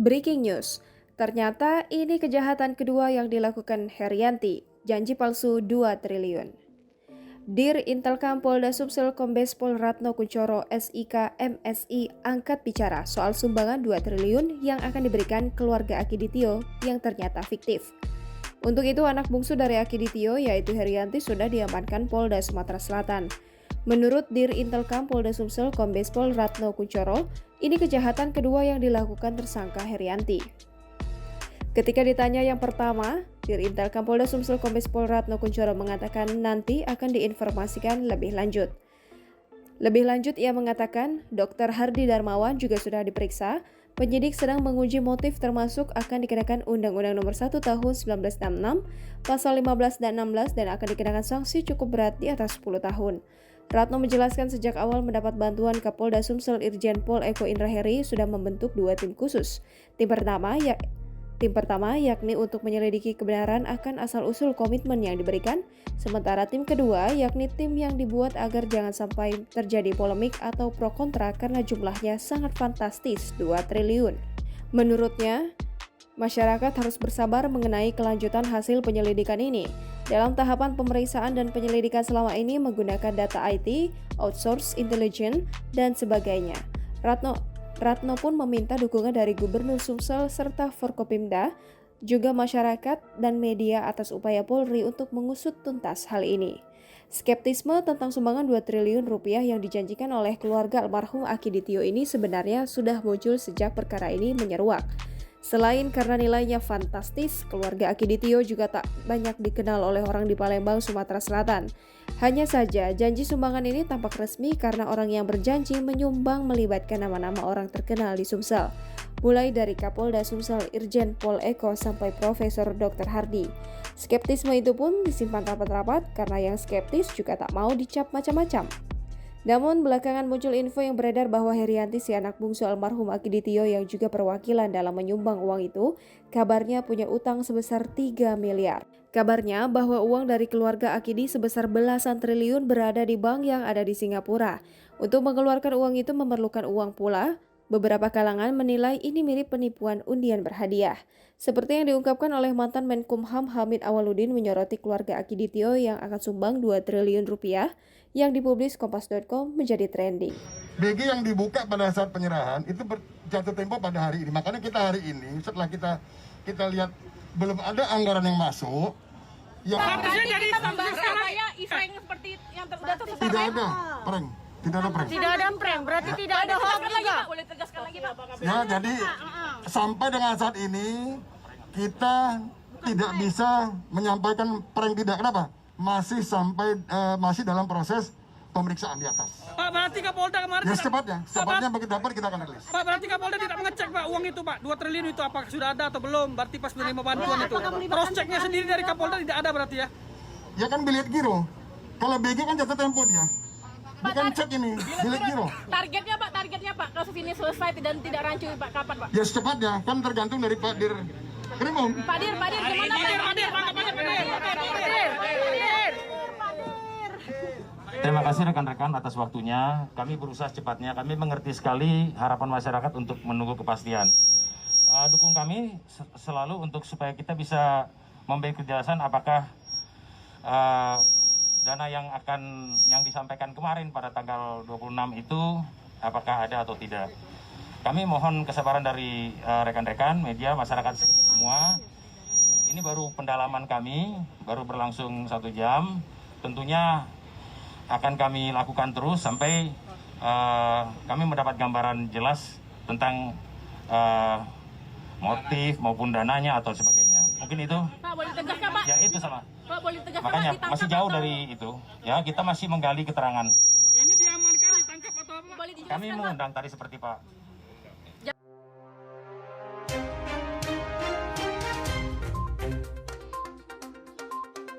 Breaking news, ternyata ini kejahatan kedua yang dilakukan Herianti, janji palsu 2 triliun. Dir Intelkam Polda Sumsel Kombes Pol Ratno Kuncoro SIK MSI angkat bicara soal sumbangan 2 triliun yang akan diberikan keluarga Akiditio yang ternyata fiktif. Untuk itu anak bungsu dari Akiditio yaitu Herianti sudah diamankan Polda Sumatera Selatan. Menurut Dir Intelkam Polda Sumsel Kombes Pol Ratno Kuncoro, ini kejahatan kedua yang dilakukan tersangka Herianti. Ketika ditanya yang pertama, Dir Intelkam Polda Sumsel Kombes Pol Ratno Kuncoro mengatakan nanti akan diinformasikan lebih lanjut. Lebih lanjut ia mengatakan, Dr. Hardi Darmawan juga sudah diperiksa. Penyidik sedang menguji motif termasuk akan dikenakan Undang-Undang Nomor 1 Tahun 1966, Pasal 15 dan 16 dan akan dikenakan sanksi cukup berat di atas 10 tahun. Ratno menjelaskan sejak awal mendapat bantuan Kapolda Sumsel Irjen Pol Eko Indraheri sudah membentuk 2 tim khusus. Tim pertama yakni untuk menyelidiki kebenaran akan asal-usul komitmen yang diberikan, sementara tim kedua yakni tim yang dibuat agar jangan sampai terjadi polemik atau pro kontra karena jumlahnya sangat fantastis, 2 triliun. Menurutnya, masyarakat harus bersabar mengenai kelanjutan hasil penyelidikan ini. Dalam tahapan pemeriksaan dan penyelidikan selama ini menggunakan data IT, outsource intelligence, dan sebagainya. Ratno pun meminta dukungan dari Gubernur Sumsel serta Forkopimda, juga masyarakat dan media atas upaya Polri untuk mengusut tuntas hal ini. Skeptisme tentang sumbangan 2 triliun rupiah yang dijanjikan oleh keluarga almarhum Akiditio ini sebenarnya sudah muncul sejak perkara ini menyeruak. Selain karena nilainya fantastis, keluarga Akiditio juga tak banyak dikenal oleh orang di Palembang, Sumatera Selatan. Hanya saja, janji sumbangan ini tampak resmi karena orang yang berjanji menyumbang melibatkan nama-nama orang terkenal di Sumsel. Mulai dari Kapolda Sumsel Irjen Pol Eko sampai Profesor Dr. Hardi. Skeptisme itu pun disimpan rapat-rapat karena yang skeptis juga tak mau dicap macam-macam. Namun belakangan muncul info yang beredar bahwa Herianti si anak bungsu almarhum Akiditio yang juga perwakilan dalam menyumbang uang itu, kabarnya punya utang sebesar 3 miliar. Kabarnya bahwa uang dari keluarga Akidi sebesar belasan triliun berada di bank yang ada di Singapura. Untuk mengeluarkan uang itu memerlukan uang pula. Beberapa kalangan menilai ini mirip penipuan undian berhadiah. Seperti yang diungkapkan oleh mantan Menkumham Hamid Awaludin menyoroti keluarga Akiditio yang akan sumbang 2 triliun rupiah yang dipublis Kompas.com menjadi trending. BG yang dibuka pada saat penyerahan itu jatuh tempo pada hari ini. Makanya kita hari ini setelah kita lihat belum ada anggaran yang masuk. Yang jadi tambah supaya event seperti yang terjadi tidak ada prank. Tidak ada prank. Tidak ada prank, berarti tidak ada hoax juga. Boleh tegaskan lagi, Pak. Ya, jadi sampai dengan saat ini kita tidak bisa menyampaikan prank tidak. Kenapa? Masih dalam proses pemeriksaan di atas. Pak, berarti Kapolda kemarin Ya secepatnya begitu dapat kita akan rilis. Pak, berarti Kapolda tidak mengecek Pak uang itu Pak, 2 triliun itu apakah sudah ada atau belum? Berarti pas menerima bantuan itu. Cross checknya sendiri dari Kapolda tidak ada berarti ya? Ya kan bilet giro. Kalau BG kan jatuh tempo dia. Bukan cek ini, bilet giro. Targetnya Pak, kasus ini selesai dan tidak rancu Pak, kapan Pak? Ya secepatnya, kan tergantung dari Pak Dir Krimum. Pak Dir, gimana Pak? Terima kasih rekan-rekan atas waktunya. Kami berusaha secepatnya. Kami mengerti sekali harapan masyarakat untuk menunggu kepastian. Dukung kami selalu untuk supaya kita bisa memberi kejelasan apakah dana yang disampaikan kemarin pada tanggal 26 itu apakah ada atau tidak. Kami mohon kesabaran dari rekan-rekan media, masyarakat semua. Ini baru pendalaman kami, baru berlangsung 1 jam. Tentunya akan kami lakukan terus sampai kami mendapat gambaran jelas tentang motif maupun dananya atau sebagainya. Mungkin itu. Pak, boleh tegaskan Pak? Ya itu sama. Pak, boleh tegaskan Makanya Pak, masih jauh dari itu. Ya kita masih menggali keterangan. Ini diamankan, ditangkap atau apa? Boleh dijelaskan Kami mengundang tadi seperti Pak